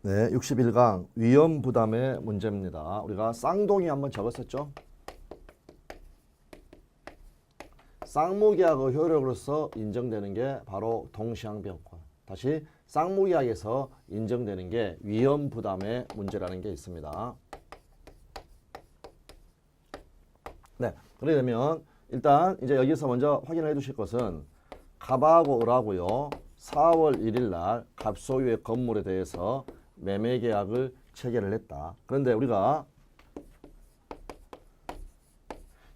네, 61강 위험 부담의 문제입니다. 우리가 쌍동이 한번 적었었죠. 쌍무계약의 효력으로서 인정되는 게 바로 동시항변권. 다시 쌍무계약에서 인정되는 게 위험 부담의 문제라는 게 있습니다. 네, 그렇게 되면 일단 이제 여기서 먼저 확인해 두실 것은 갑하고 을하고요. 4월 1일 날 갑소유의 건물에 대해서 매매 계약을 체결을 했다. 그런데 우리가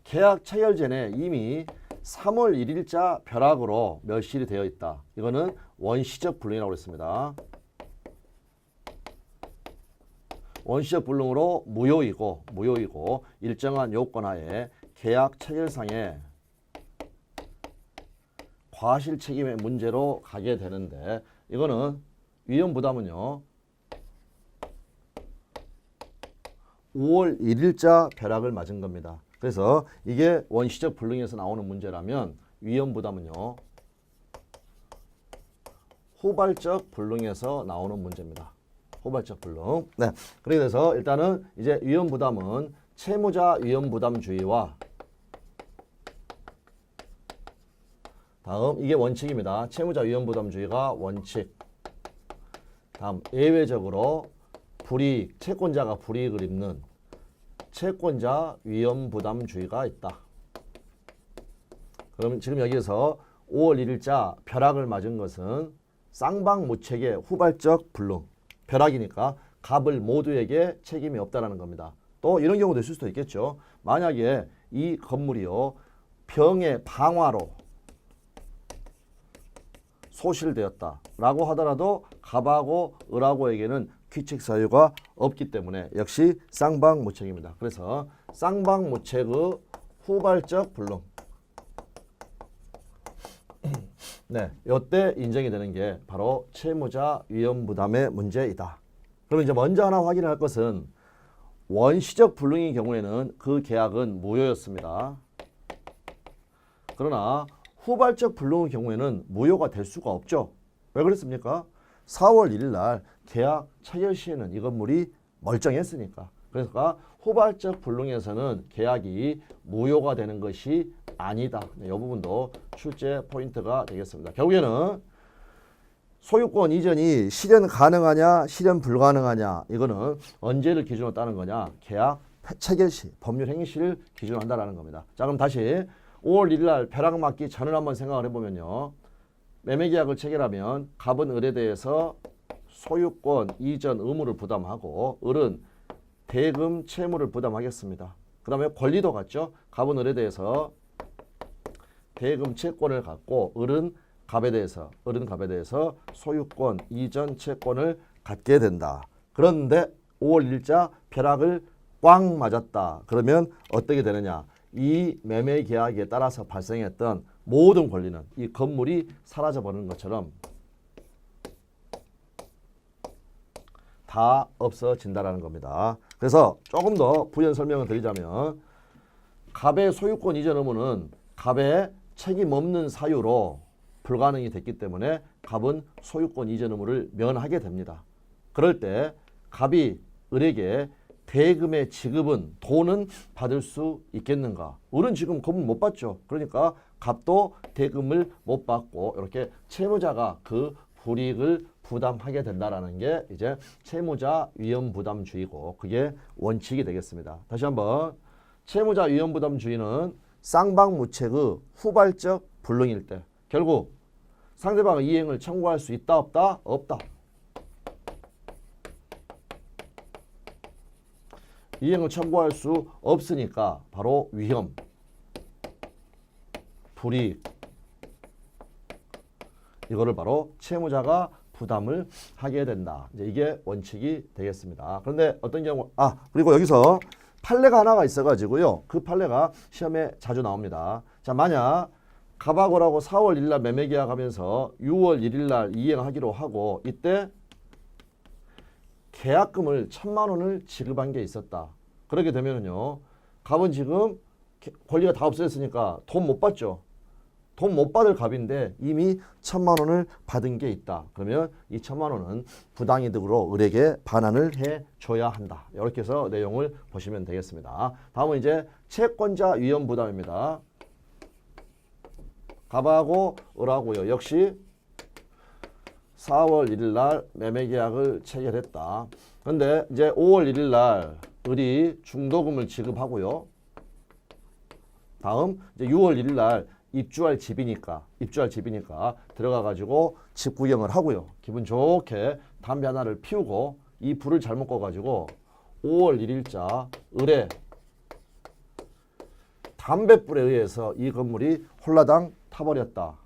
계약 체결 전에 이미 3월 1일자 벼락으로 멸실이 되어 있다. 이거는 원시적 불능이라고 했습니다. 원시적 불능으로 무효이고 일정한 요건 하에 계약 체결상에 과실 책임의 문제로 가게 되는데 이거는 위험 부담은요. 5월 1일자 벼락을 맞은 겁니다. 그래서 이게 원시적 불능에서 나오는 문제라면 위험 부담은요. 후발적 불능에서 나오는 문제입니다. 후발적 불능. 네. 그렇게 돼서 일단은 이제 위험 부담은 채무자 위험 부담주의와 다음 이게 원칙입니다. 채무자 위험 부담주의가 원칙. 다음 예외적으로 불이익, 채권자가 불이익을 입는 채권자 위험 부담주의가 있다. 그럼 지금 여기에서 5월 1일자 벼락을 맞은 것은 쌍방무책의 후발적 불능. 벼락이니까 갑을 모두에게 책임이 없다라는 겁니다. 또 이런 경우도 있을 수도 있겠죠. 만약에 이 건물이요. 병의 방화로 소실되었다라고 하더라도 갑하고 을하고에게는 귀책 사유가 없기 때문에 역시 쌍방무책입니다. 그래서 쌍방무책의 후발적 불능. 네, 이때 인정이 되는 게 바로 채무자 위험 부담의 문제이다. 그럼 이제 먼저 하나 확인할 것은 원시적 불능의 경우에는 그 계약은 무효였습니다. 그러나 후발적 불능의 경우에는 무효가 될 수가 없죠. 왜 그랬습니까? 4월 1일 날 계약 체결 시에는 이 건물이 멀쩡했으니까. 그러니까 후발적 불능에서는 계약이 무효가 되는 것이 아니다. 이 부분도 출제 포인트가 되겠습니다. 결국에는 소유권 이전이 실현 가능하냐 실현 불가능하냐 이거는 언제를 기준으로 따는 거냐 계약 체결 시 법률 행위 시를 기준으로 한다는 겁니다. 자 그럼 다시 5월 1일 날 벼락 맞기 전을 한번 생각을 해보면요. 매매계약을 체결하면 갑은 을에 대해서 소유권 이전 의무를 부담하고 을은 대금 채무를 부담하겠습니다. 그 다음에 권리도 같죠. 갑은 을에 대해서 대금 채권을 갖고 을은 갑에 대해서 소유권 이전 채권을 갖게 된다. 그런데 5월 1일자 벼락을 꽝 맞았다. 그러면 어떻게 되느냐. 이 매매 계약에 따라서 발생했던 모든 권리는 이 건물이 사라져버리는 것처럼 다 없어진다는 겁니다. 그래서 조금 더 부연 설명을 드리자면 갑의 소유권 이전 의무는 갑의 책임 없는 사유로 불가능이 됐기 때문에 갑은 소유권 이전 의무를 면하게 됩니다. 그럴 때 갑이 을에게 대금의 지급은 돈은 받을 수 있겠는가? 을은 지금 건물 못 받죠. 그러니까 갑도 대금을 못 받고 이렇게 채무자가 그 불이익을 부담하게 된다라는 게 이제 채무자 위험 부담주의고 그게 원칙이 되겠습니다. 다시 한번 채무자 위험 부담주의는 쌍방무책의 후발적 불능일 때 결국 상대방의 이행을 청구할 수 있다 없다? 없다. 이행을 청구할 수 없으니까 바로 위험, 불이익 이거를 바로 채무자가 부담을 하게 된다. 이제 이게 원칙이 되겠습니다. 그런데 어떤 경우 그리고 여기서 판례가 하나가 있어가지고요. 그 판례가 시험에 자주 나옵니다. 자 만약 갑하고라고 4월 1일 날 매매 계약하면서 6월 1일 날 이행하기로 하고 이때 계약금을 1,000만 원을 지급한 게 있었다. 그렇게 되면은요. 갑은 지금 권리가 다 없어졌으니까 돈 못 받죠. 돈 못 받을 갑인데 이미 1,000만 원을 받은 게 있다. 그러면 이 1,000만 원은 부당이득으로 을에게 반환을 해줘야 한다. 이렇게 해서 내용을 보시면 되겠습니다. 다음은 이제 채권자 위험 부담입니다. 갑하고 을하고요. 역시 4월 1일 날 매매계약을 체결했다. 그런데 이제 5월 1일 날 을이 중도금을 지급하고요. 다음 이제 6월 1일 날 입주할 집이니까 들어가 가지고 집 구경을 하고요. 기분 좋게 담배 하나를 피우고 이 불을 잘못 꺼 가지고 5월 1일자 을의 담뱃불에 의해서 이 건물이 홀라당 타버렸다.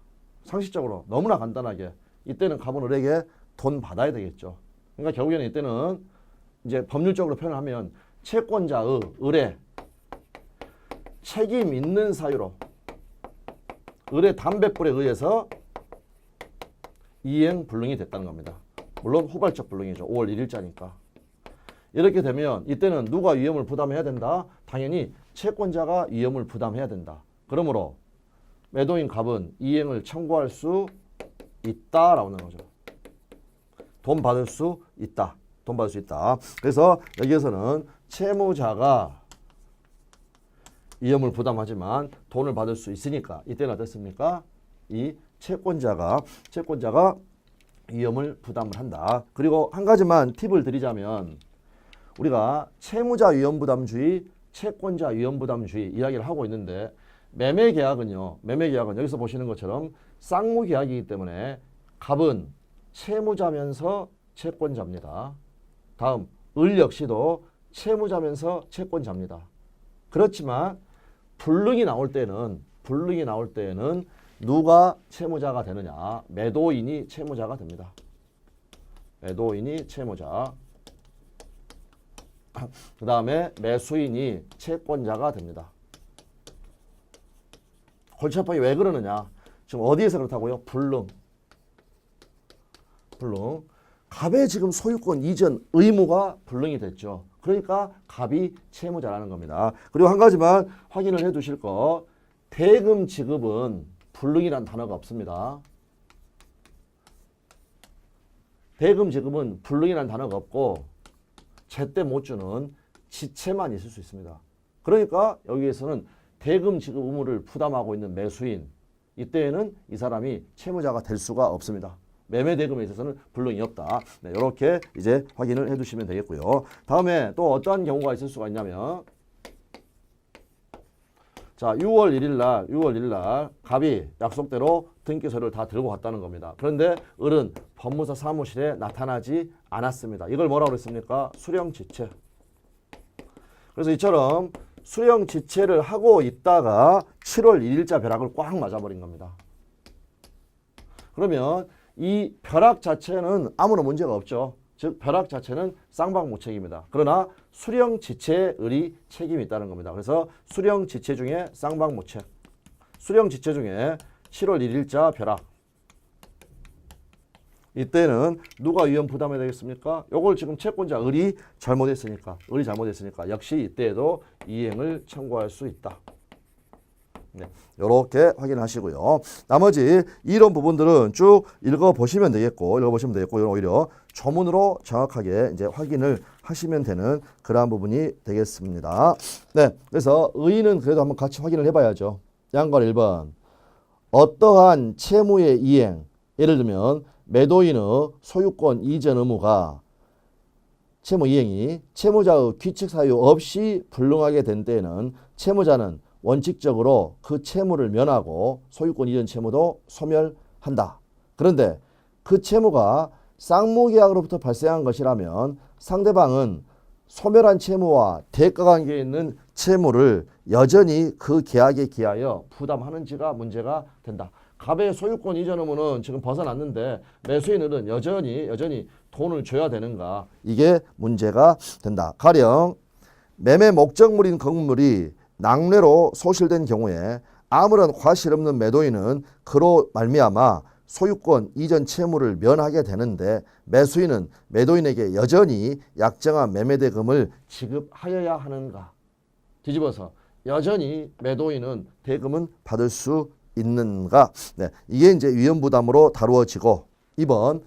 상식적으로 너무나 간단하게 이때는 갑은 을에게 돈 받아야 되겠죠. 그러니까 결국에는 이때는 이제 법률적으로 표현하면 채권자의 을의 책임 있는 사유로 을의 담뱃불에 의해서 이행 불능이 됐다는 겁니다. 물론 후발적 불능이죠. 5월 1일자니까. 이렇게 되면 이때는 누가 위험을 부담해야 된다? 당연히 채권자가 위험을 부담해야 된다. 그러므로 매도인 갑은 이행을 청구할 수 있다라고 하는 거죠. 돈 받을 수 있다. 돈 받을 수 있다. 그래서 여기에서는 채무자가 위험을 부담하지만 돈을 받을 수 있으니까 이때는 어떻습니까? 이 채권자가 위험을 부담을 한다. 그리고 한 가지만 팁을 드리자면 우리가 채무자 위험 부담주의, 채권자 위험 부담주의 이야기를 하고 있는데 매매계약은 여기서 보시는 것처럼 쌍무계약이기 때문에 갑은 채무자면서 채권자입니다. 다음 을 역시도 채무자면서 채권자입니다. 그렇지만 불능이 나올 때는 누가 채무자가 되느냐? 매도인이 채무자가 됩니다. 매도인이 채무자. 그 다음에 매수인이 채권자가 됩니다. 골치 아파게 왜 그러느냐? 지금 어디에서 그렇다고요? 불능. 갑의 지금 소유권 이전 의무가 불능이 됐죠. 그러니까 갑이 채무자라는 겁니다. 그리고 한 가지만 확인을 해 두실 거. 대금 지급은 불능이란 단어가 없습니다. 대금 지급은 불능이란 단어가 없고 제때 못 주는 지체만 있을 수 있습니다. 그러니까 여기에서는 대금 지급 의무를 부담하고 있는 매수인 이때에는 이 사람이 채무자가 될 수가 없습니다. 매매 대금에 있어서는 불능이 없다. 네, 이렇게 이제 확인을 해두시면 되겠고요. 다음에 또 어떠한 경우가 있을 수가 있냐면 자 6월 1일 날 갑이 약속대로 등기소를 다 들고 갔다는 겁니다. 그런데 을은 법무사 사무실에 나타나지 않았습니다. 이걸 뭐라고 그랬습니까? 수령지체. 그래서 이처럼 수령지체를 하고 있다가 7월 1일자 벼락을 꽉 맞아버린 겁니다. 그러면 이 벼락 자체는 아무런 문제가 없죠. 즉 벼락 자체는 쌍방무책입니다. 그러나 수령지체에 을이 책임이 있다는 겁니다. 그래서 수령지체 중에 쌍방무책. 수령지체 중에 7월 1일자 벼락. 이때는 누가 위험 부담해야 되겠습니까? 요걸 지금 채권자 을이 잘못했으니까 역시 이때에도 이행을 청구할 수 있다. 네, 이렇게 확인하시고요. 나머지 이런 부분들은 쭉 읽어보시면 되겠고, 오히려 조문으로 정확하게 이제 확인을 하시면 되는 그러한 부분이 되겠습니다. 네, 그래서 의의는 그래도 한번 같이 확인을 해봐야죠. 양관 1번. 어떠한 채무의 이행, 예를 들면 매도인의 소유권 이전 의무가 채무 이행이 채무자의 규칙 사유 없이 불능하게 된 때에는 채무자는 원칙적으로 그 채무를 면하고 소유권 이전 채무도 소멸한다. 그런데 그 채무가 쌍무계약으로부터 발생한 것이라면 상대방은 소멸한 채무와 대가관계에 있는 채무를 여전히 그 계약에 기하여 부담하는지가 문제가 된다. 갑의 소유권 이전 의무는 지금 벗어났는데 매수인은 여전히 돈을 줘야 되는가? 이게 문제가 된다. 가령 매매 목적물인 건물이 낙뢰로 소실된 경우에 아무런 과실 없는 매도인은 그로 말미암아 소유권 이전 채무를 면하게 되는데 매수인은 매도인에게 여전히 약정한 매매대금을 지급하여야 하는가? 뒤집어서 여전히 매도인은 대금은 받을 수 있는가? 네, 이게 이제 위험부담으로 다루어지고 2번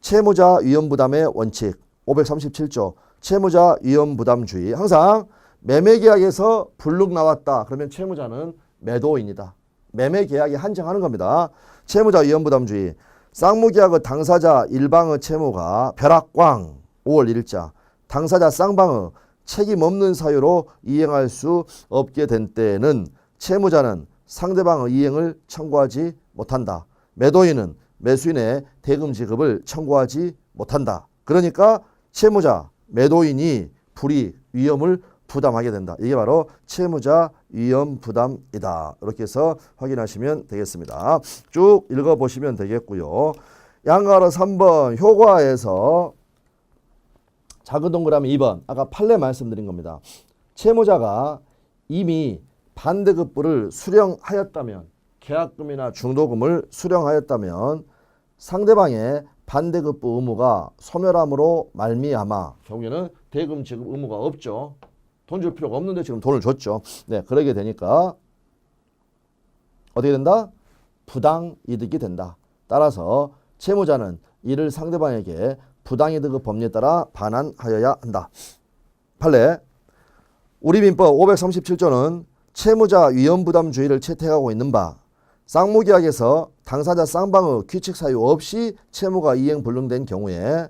채무자 위험부담의 원칙 537조 채무자 위험부담주의. 항상 매매계약에서 불룩 나왔다. 그러면 채무자는 매도인이다. 매매계약에 한정하는 겁니다. 채무자 위험부담주의. 쌍무계약의 당사자 일방의 채무가 벼락광 5월 1일자 당사자 쌍방의 책임 없는 사유로 이행할 수 없게 된 때에는 채무자는 상대방의 이행을 청구하지 못한다. 매도인은 매수인의 대금 지급을 청구하지 못한다. 그러니까 채무자, 매도인이 불이익, 위험을 부담하게 된다. 이게 바로 채무자 위험 부담이다. 이렇게 해서 확인하시면 되겠습니다. 쭉 읽어보시면 되겠고요. 양가로 3번 효과에서 작은 동그라미 2번 아까 판례 말씀드린 겁니다. 채무자가 이미 반대급부를 수령하였다면 계약금이나 중도금을 수령하였다면 상대방의 반대급부 의무가 소멸함으로 말미암아 결국에는 대금 지급 의무가 없죠. 돈 줄 필요가 없는데 지금 돈을 줬죠. 네, 그러게 되니까 어떻게 된다? 부당이득이 된다. 따라서 채무자는 이를 상대방에게 부당이득의 법리에 따라 반환하여야 한다. 판례 우리 민법 537조는 채무자 위험부담주의를 채택하고 있는 바 쌍무계약에서 당사자 쌍방의 규칙 사유 없이 채무가 이행 불능된 경우에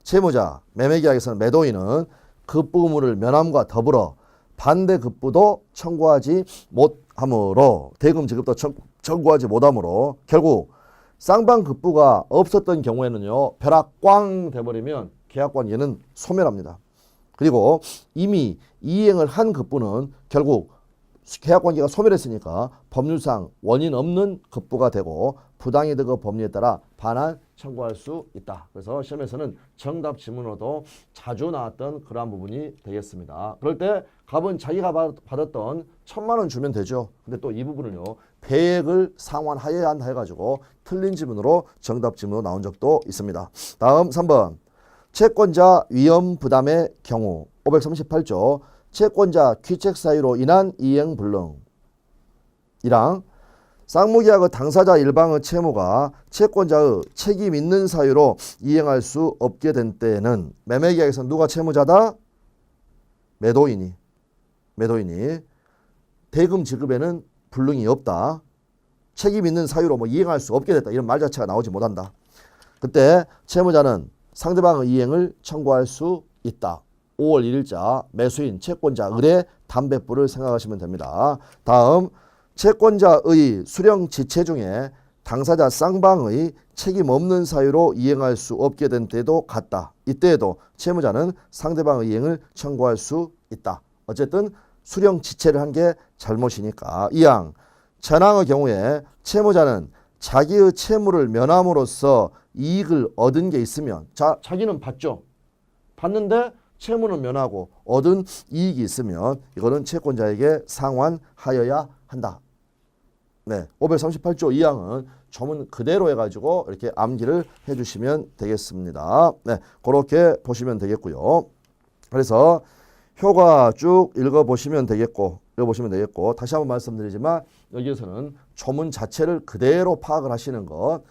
채무자, 매매계약에서는 매도인은 급부 의무를 면함과 더불어 반대급부도 청구하지 못하므로 대금 지급도 청구하지 못하므로 결국 쌍방 급부가 없었던 경우에는요. 벼락 꽝 돼버리면 계약관계는 소멸합니다. 그리고 이미 이행을 한 급부는 결국 계약관계가 소멸했으니까 법률상 원인 없는 급부가 되고 부당이득의 법리에 따라 반환 청구할 수 있다. 그래서 시험에서는 정답 지문으로도 자주 나왔던 그러한 부분이 되겠습니다. 그럴 때 갑은 자기가 받았던 1,000만 원 주면 되죠. 근데 또 이 부분을요. 배액을 상환하여야 한다 해가지고 틀린 지문으로 정답 지문으로 나온 적도 있습니다. 다음 3번 채권자 위험 부담의 경우 538조 채권자 귀책 사유로 인한 이행 불능 이랑 쌍무계약의 당사자 일방의 채무가 채권자의 책임 있는 사유로 이행할 수 없게 된 때에는 매매계약에서 누가 채무자다? 매도인이 대금 지급에는 불능이 없다. 책임 있는 사유로 뭐 이행할 수 없게 됐다. 이런 말 자체가 나오지 못한다. 그때 채무자는 상대방의 이행을 청구할 수 있다. 5월 1일자 매수인 채권자 의뢰 담배부를 생각하시면 됩니다. 다음 채권자의 수령 지체 중에 당사자 쌍방의 책임 없는 사유로 이행할 수 없게 된 때도 같다. 이때에도 채무자는 상대방의 이행을 청구할 수 있다. 어쨌든 수령 지체를 한 게 잘못이니까. 이항 전항의 경우에 채무자는 자기의 채무를 면함으로써 이익을 얻은 게 있으면 자기는 받죠. 받는데 채무는 면하고 얻은 이익이 있으면 이거는 채권자에게 상환하여야 한다. 네, 538조 2항은 조문 그대로 해가지고 이렇게 암기를 해주시면 되겠습니다. 네, 그렇게 보시면 되겠고요. 그래서 효과 쭉 읽어보시면 되겠고 다시 한번 말씀드리지만 여기에서는 조문 자체를 그대로 파악을 하시는 것